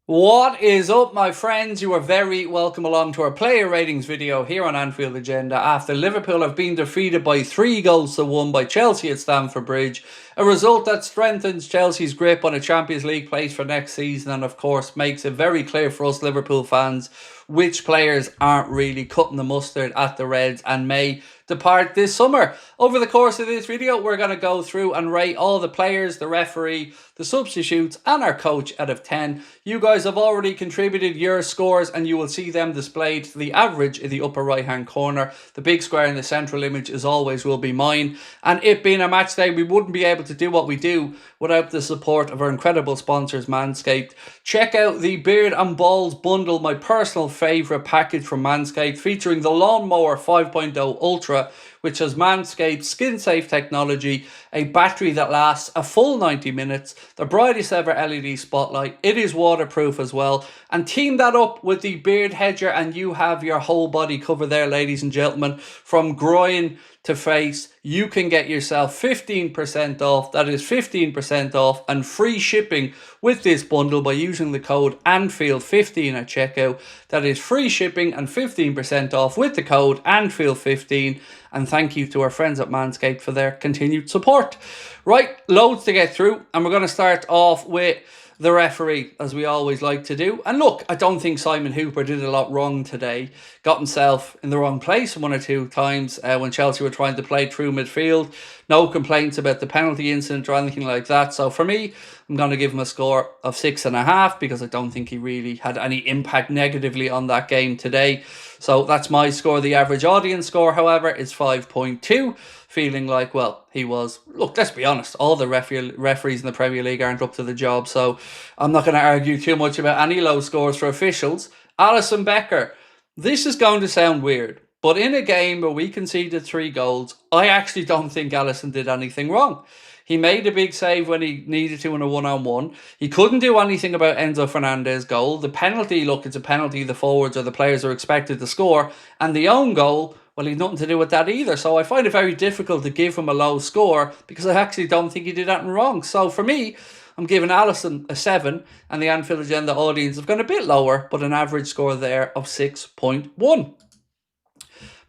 What is up, my friends? You are very welcome along to our player ratings video here on Anfield Agenda after Liverpool have been defeated by 3-1 by Chelsea at Stamford Bridge, a result that strengthens Chelsea's grip on a Champions League place for next season and of course makes it very clear for us Liverpool fans which players aren't really cutting the mustard at the Reds and may depart this summer. Over the course of this video, we're going to go through and rate all the players, the referee, the substitutes and our coach out of 10. You guys have already contributed your scores and you will see them displayed to the average in the upper right hand corner. The big square in the central image as always will be mine, and it being a match day we wouldn't be able to do what we do without the support of our incredible sponsors Manscaped. Check out the Beard and Balls bundle, my personal favourite package from Manscaped, featuring the Lawnmower 5.0 Ultra, which has Manscaped skin-safe technology, a battery that lasts a full 90 minutes, the brightest ever LED spotlight, it is waterproof as well, and team that up with the Beard Hedger and you have your whole body covered there, ladies and gentlemen. From groin to face, you can get yourself 15% off. That is 15% off and free shipping with this bundle by using the code ANFIELD15 at checkout. That is free shipping and 15% off with the code ANFIELD15. And thank you to our friends at Manscaped for their continued support. Right, loads to get through, and we're going to start off with the referee, as we always like to do. And look, I don't think Simon Hooper did a lot wrong today. Got himself in the wrong place one or two times when Chelsea were trying to play through midfield. No complaints about the penalty incident or anything like that. So for me, I'm going to give him a score of 6.5 because I don't think he really had any impact negatively on that game today. So that's my score. The average audience score, however, is 5.2. Feeling like, well, he was, look, let's be honest, all the referees in the Premier League aren't up to the job, so I'm not going to argue too much about any low scores for officials. Allison Becker, this is going to sound weird, but in a game where we conceded 3 goals, I actually don't think Allison did anything wrong. He made a big save when he needed to in a one-on-one. He couldn't do anything about Enzo Fernandez's goal. The penalty, look, it's a penalty. The forwards or the players are expected to score. And the own goal, well, he's nothing to do with that either. So I find it very difficult to give him a low score because I actually don't think he did anything wrong. So for me, I'm giving Allison a 7 and the Anfield Agenda audience have gone a bit lower, but an average score there of 6.1.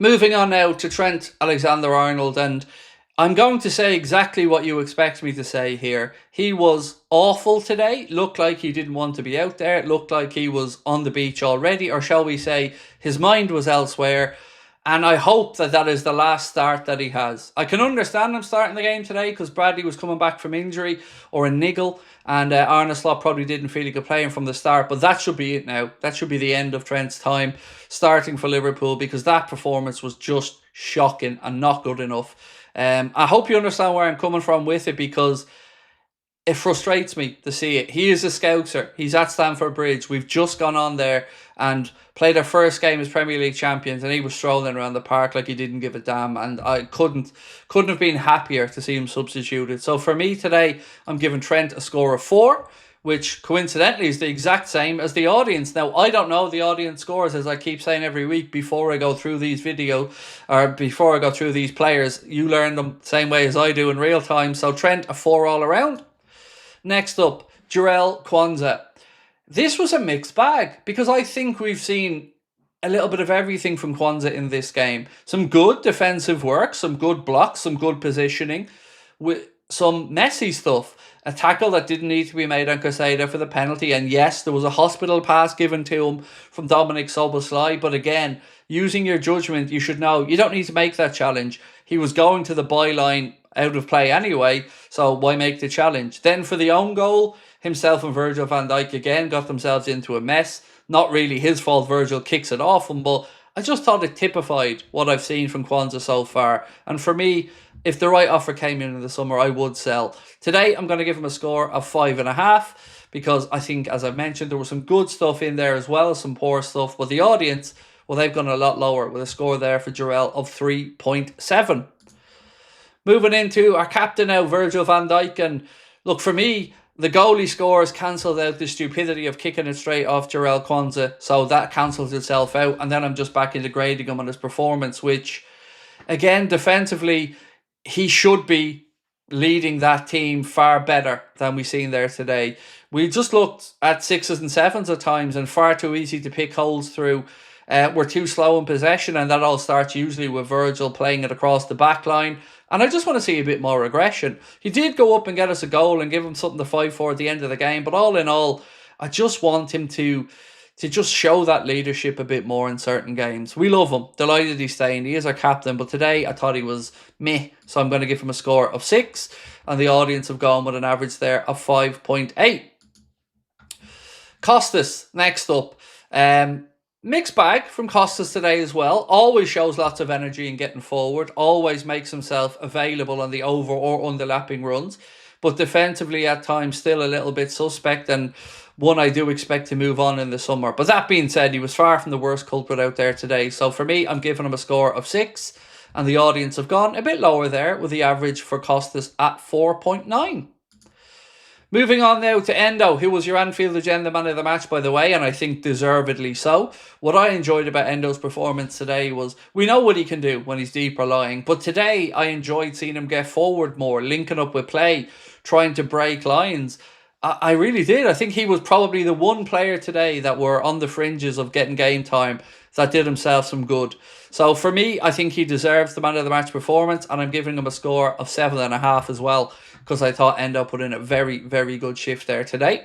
Moving on now to Trent AlexanderArnold, and I'm going to say exactly what you expect me to say here. He was awful today. Looked like he didn't want to be out there. It looked like he was on the beach already, or shall we say his mind was elsewhere. And I hope that that is the last start that he has. I can understand him starting the game today because Bradley was coming back from injury or a niggle, and Arne Slot probably didn't feel he could play him from the start. But that should be it now. That should be the end of Trent's time starting for Liverpool because that performance was just shocking and not good enough. I hope you understand where I'm coming from with it because it frustrates me to see it. He is a Scouser. He's at Stamford Bridge. We've just gone on there and played our first game as Premier League champions, and he was strolling around the park like he didn't give a damn, and I couldn't have been happier to see him substituted. So for me today, I'm giving Trent a score of 4, which coincidentally is the exact same as the audience. Now, I don't know the audience scores, as I keep saying every week before I go through these videos, or before I go through these players. You learn them the same way as I do in real time. So Trent, a 4 all around. Next up, Jarell Quansah. This was a mixed bag because I think we've seen a little bit of everything from Quansah in this game. Some good defensive work, some good blocks, some good positioning, with some messy stuff. A tackle that didn't need to be made on Costa for the penalty. And yes, there was a hospital pass given to him from Dominic Szoboszlai. But again, using your judgment, you should know you don't need to make that challenge. He was going to the byline out of play anyway, so why make the challenge? Then for the own goal, himself and Virgil van Dijk again got themselves into a mess. Not really his fault, Virgil kicks it off him, but I just thought it typified what I've seen from Quansah so far. And for me, if the right offer came in the summer, I would sell. Today, I'm going to give him a score of 5.5 because I think, as I mentioned, there was some good stuff in there as well as some poor stuff. But the audience, well, they've gone a lot lower with a score there for Jarell of 3.7. Moving into our captain now, Virgil van Dijk. And look, for me, the goalie scores cancelled out the stupidity of kicking it straight off Jarell Quansah. So that cancels itself out. And then I'm just back into grading him on his performance, which, again, defensively, he should be leading that team far better than we've seen there today. We just looked at 6s and 7s at times and far too easy to pick holes through. We're too slow in possession, and that all starts usually with Virgil playing it across the back line. And I just want to see a bit more aggression. He did go up and get us a goal and give him something to fight for at the end of the game, but all in all, I just want him to just show that leadership a bit more in certain games. We love him. Delighted he's staying. He is our captain, but today I thought he was meh, so I'm going to give him a score of 6, and the audience have gone with an average there of 5.8. Costas, next up. Mixed bag from Costas today as well. Always shows lots of energy in getting forward. Always makes himself available on the over or underlapping runs. But defensively at times still a little bit suspect, and one I do expect to move on in the summer. But that being said, he was far from the worst culprit out there today. So for me, I'm giving him a score of 6. And the audience have gone a bit lower there with the average for Costas at 4.9. Moving on now to Endo, who was your Anfield Agenda man of the match, by the way, and I think deservedly so. What I enjoyed about Endo's performance today was, we know what he can do when he's deeper lying, but today I enjoyed seeing him get forward more, linking up with play, trying to break lines. I really did. I think he was probably the one player today that were on the fringes of getting game time that did himself some good. So for me, I think he deserves the man of the match performance, and I'm giving him a score of 7.5 as well, because I thought Endo put in a very, very good shift there today.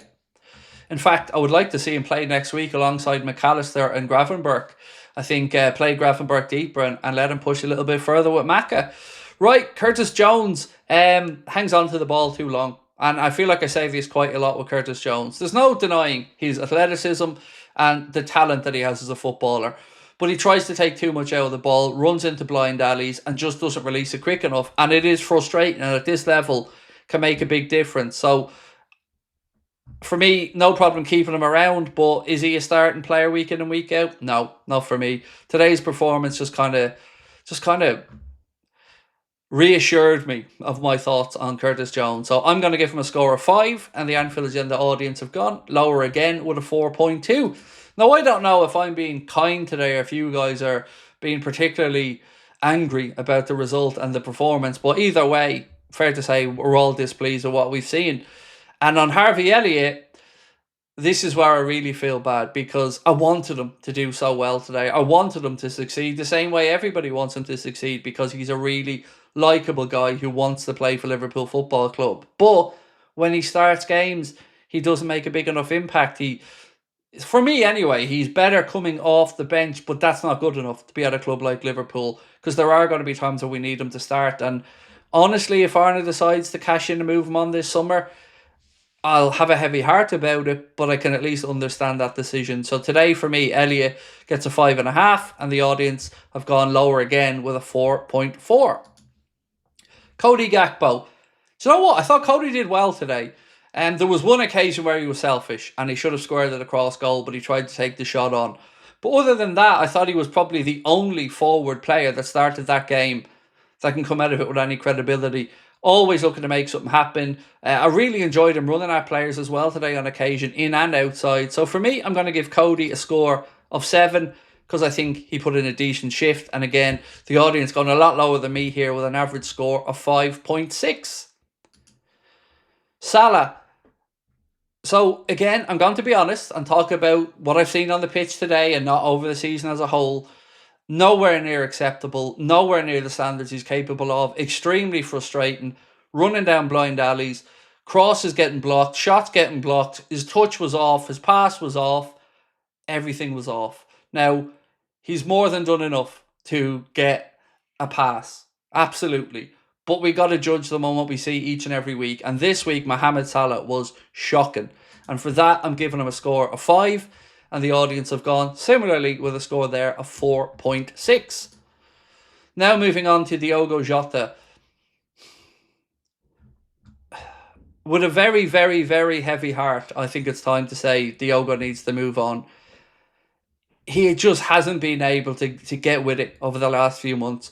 In fact, I would like to see him play next week alongside McAllister and Gravenberch. I think play Gravenberch deeper and let him push a little bit further with Maka. Right, Curtis Jones hangs on to the ball too long. And I feel like I say this quite a lot with Curtis Jones. There's no denying his athleticism and the talent that he has as a footballer. But he tries to take too much out of the ball, runs into blind alleys, and just doesn't release it quick enough. And it is frustrating, and at this level can make a big difference. So for me, no problem keeping him around, but is he a starting player week in and week out? No, not for me. Today's performance just kind of reassured me of my thoughts on Curtis Jones. So I'm going to give him a score of 5, and the Anfield Agenda audience have gone lower again with a 4.2. Now, I don't know if I'm being kind today or if you guys are being particularly angry about the result and the performance, but either way, fair to say, we're all displeased with what we've seen. And on Harvey Elliott, this is where I really feel bad, because I wanted him to do so well today. I wanted him to succeed the same way everybody wants him to succeed, because he's a really likeable guy who wants to play for Liverpool Football Club. But when he starts games, he doesn't make a big enough impact. For me anyway, he's better coming off the bench, but that's not good enough to be at a club like Liverpool, because there are going to be times where we need him to start. And honestly, if Arnold decides to cash in and move him on this summer, I'll have a heavy heart about it, but I can at least understand that decision. So today for me, Elliot gets a 5.5, and the audience have gone lower again with a 4.4. Cody Gakpo. Do you know what? I thought Cody did well today. There was one occasion where he was selfish and he should have squared it across goal, but he tried to take the shot on. But other than that, I thought he was probably the only forward player that started that game that can come out of it with any credibility. Always looking to make something happen. I really enjoyed him running at players as well today on occasion, in and outside. So for me, I'm going to give Cody a score of 7, because I think he put in a decent shift. And again, the audience gone a lot lower than me here with an average score of 5.6. Salah. So again, I'm going to be honest and talk about what I've seen on the pitch today and not over the season as a whole. Nowhere near acceptable, nowhere near the standards he's capable of. Extremely frustrating, running down blind alleys, crosses getting blocked, shots getting blocked, his touch was off, his pass was off, everything was off. Now, he's more than done enough to get a pass, absolutely. But we got to judge them on what we see each and every week. And this week, Mohamed Salah was shocking. And for that, I'm giving him a score of 5. And the audience have gone similarly with a score there of 4.6. Now moving on to Diogo Jota. With a very, very, very heavy heart, I think it's time to say Diogo needs to move on. He just hasn't been able to get with it over the last few months.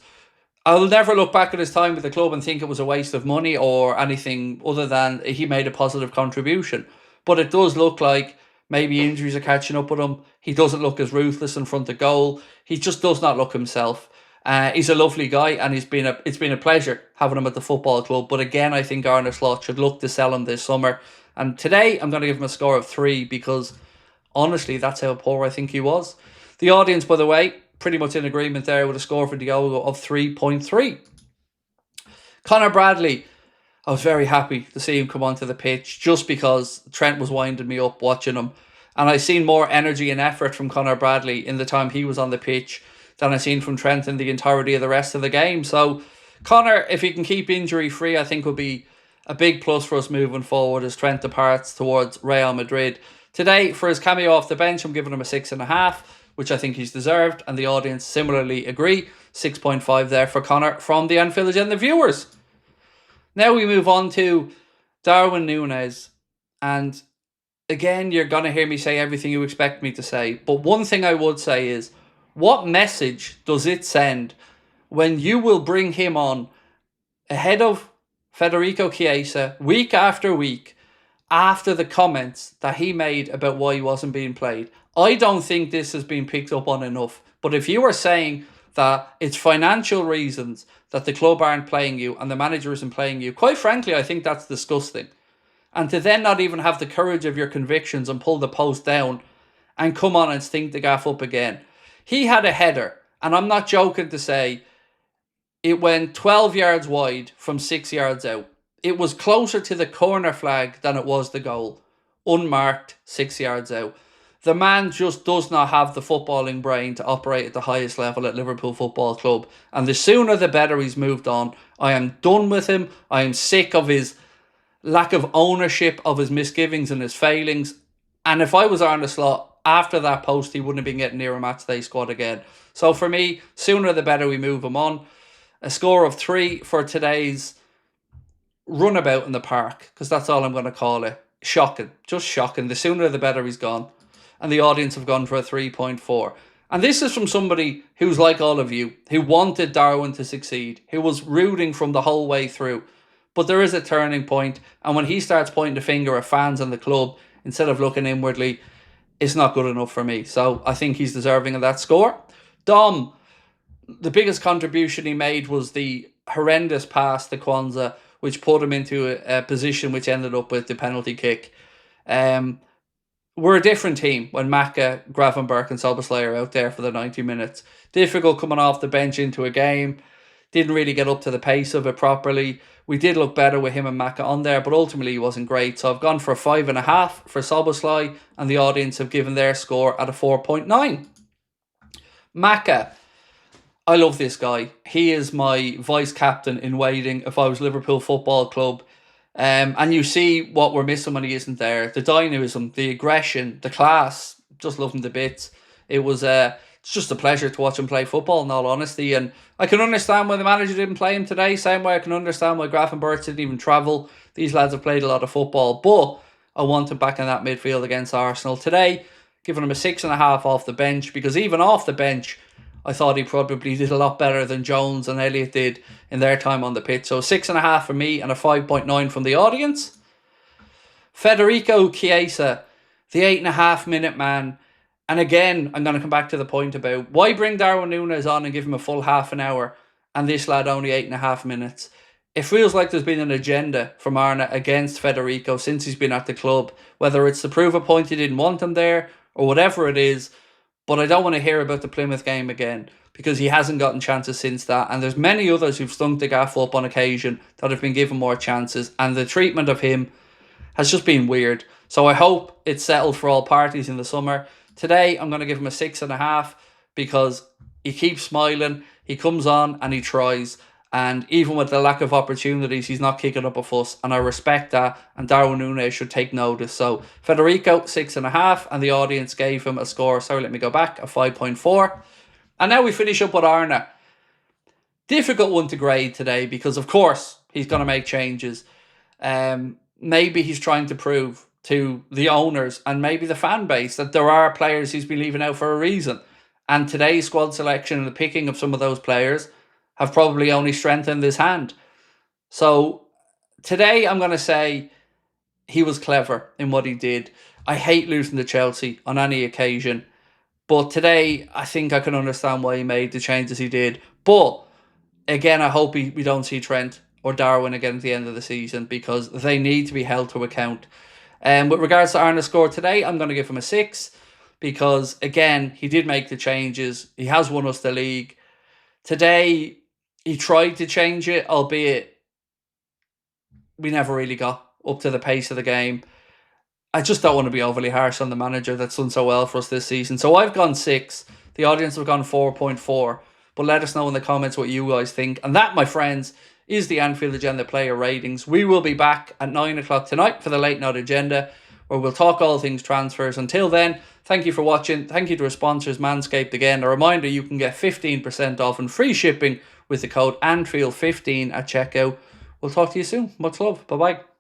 I'll never look back at his time with the club and think it was a waste of money or anything other than he made a positive contribution. But it does look like maybe injuries are catching up with him. He doesn't look as ruthless in front of goal. He just does not look himself. He's a lovely guy, and it's been a pleasure having him at the football club. But again, I think Arne Slot should look to sell him this summer And today I'm going to give him a score of 3 because honestly, that's how poor I think he was. The audience, by the way, pretty much in agreement there with a score for Diogo of 3.3. Conor Bradley, I was very happy to see him come onto the pitch just because Trent was winding me up watching him. And I seen more energy and effort from Conor Bradley in the time he was on the pitch than I seen from Trent in the entirety of the rest of the game. So Conor, if he can keep injury free, I think will be a big plus for us moving forward as Trent departs towards Real Madrid. Today, for his cameo off the bench, I'm giving him a 6.5, which I think he's deserved, and the audience similarly agree. 6.5 there for Conor from the Anfield Agenda viewers. Now we move on to Darwin Nunez, and again, you're going to hear me say everything you expect me to say, but one thing I would say is, what message does it send when you will bring him on ahead of Federico Chiesa week after week after the comments that he made about why he wasn't being played? I don't think this has been picked up on enough, but if you are saying that it's financial reasons that the club aren't playing you and the manager isn't playing you, quite frankly, I think that's disgusting. And to then not even have the courage of your convictions and pull the post down and come on and stink the gaff up again. He had a header, and I'm not joking to say it went 12 yards wide from 6 yards out. It was closer to the corner flag than it was the goal. Unmarked, 6 yards out. The man just does not have the footballing brain to operate at the highest level at Liverpool Football Club. And the sooner the better he's moved on. I am done with him. I am sick of his lack of ownership of his misgivings and his failings. And if I was Arne Slot, after that post, he wouldn't have been getting near a matchday squad again. So for me, sooner the better we move him on. A score of 3 for today's runabout in the park, because that's all I'm going to call it. Shocking. Just shocking. The sooner the better he's gone. And the audience have gone for a 3.4. And this is from somebody who's like all of you, who wanted Darwin to succeed, who was rooting from the whole way through. But there is a turning point, and when he starts pointing the finger at fans and the club instead of looking inwardly, it's not good enough for me. So I think he's deserving of that score. Dom, the biggest contribution he made was the horrendous pass to Kwanzaa, which put him into a position which ended up with the penalty kick. We're a different team when Maka, Gravenberch and Szoboszlai are out there for the 90 minutes. Difficult coming off the bench into a game. Didn't really get up to the pace of it properly. We did look better with him and Maka on there, but ultimately he wasn't great. So I've gone for a 5.5 for Szoboszlai, and the audience have given their score at a 4.9. Maka, I love this guy. He is my vice captain in waiting if I was Liverpool Football Club. And you see what we're missing when he isn't there. The dynamism, the aggression, the class. Just love him to bits. It's just a pleasure to watch him play football, in all honesty. And I can understand why the manager didn't play him today. Same way I can understand why Gravenberch didn't even travel. These lads have played a lot of football. But I want him back in that midfield against Arsenal. Today, giving him a 6.5 off the bench. Because even off the bench, I thought he probably did a lot better than Jones and Elliot did in their time on the pitch. So 6.5 from me and a 5.9 from the audience. Federico Chiesa, the 8.5 minute man. And again, I'm going to come back to the point about why bring Darwin Nunez on and give him a full half an hour and this lad only 8.5 minutes. It feels like there's been an agenda from Arne against Federico since he's been at the club, whether it's to prove a point he didn't want him there or whatever it is. But I don't want to hear about the Plymouth game again because he hasn't gotten chances since that. And there's many others who've stunk the gaff up on occasion that have been given more chances. And the treatment of him has just been weird. So I hope it's settled for all parties in the summer. Today, I'm going to give him a 6.5 because he keeps smiling, he comes on and he tries. And even with the lack of opportunities, he's not kicking up a fuss. And I respect that. And Darwin Nunez should take notice. So Federico, 6.5. And the audience gave him a score, sorry, let me go back, a 5.4. And now we finish up with Arne. Difficult one to grade today because, of course, he's going to make changes. Maybe he's trying to prove to the owners and maybe the fan base that there are players he's been leaving out for a reason. And today's squad selection and the picking of some of those players have probably only strengthened his hand. So today I'm going to say he was clever in what he did. I hate losing to Chelsea on any occasion. But today I think I can understand why he made the changes he did. But again, I hope we don't see Trent or Darwin again at the end of the season because they need to be held to account. With regards to Arna's score today, I'm going to give him a 6 because, again, he did make the changes. He has won us the league. Today, he tried to change it, albeit we never really got up to the pace of the game. I just don't want to be overly harsh on the manager that's done so well for us this season. So I've gone 6. The audience have gone 4.4. But let us know in the comments what you guys think. And that, my friends, is the Anfield Agenda player ratings. We will be back at 9 o'clock tonight for the late night agenda, where we'll talk all things transfers. Until then, thank you for watching. Thank you to our sponsors, Manscaped. Again, a reminder, you can get 15% off and free shipping with the code Anfield15 at checkout. We'll talk to you soon. Much love. Bye-bye.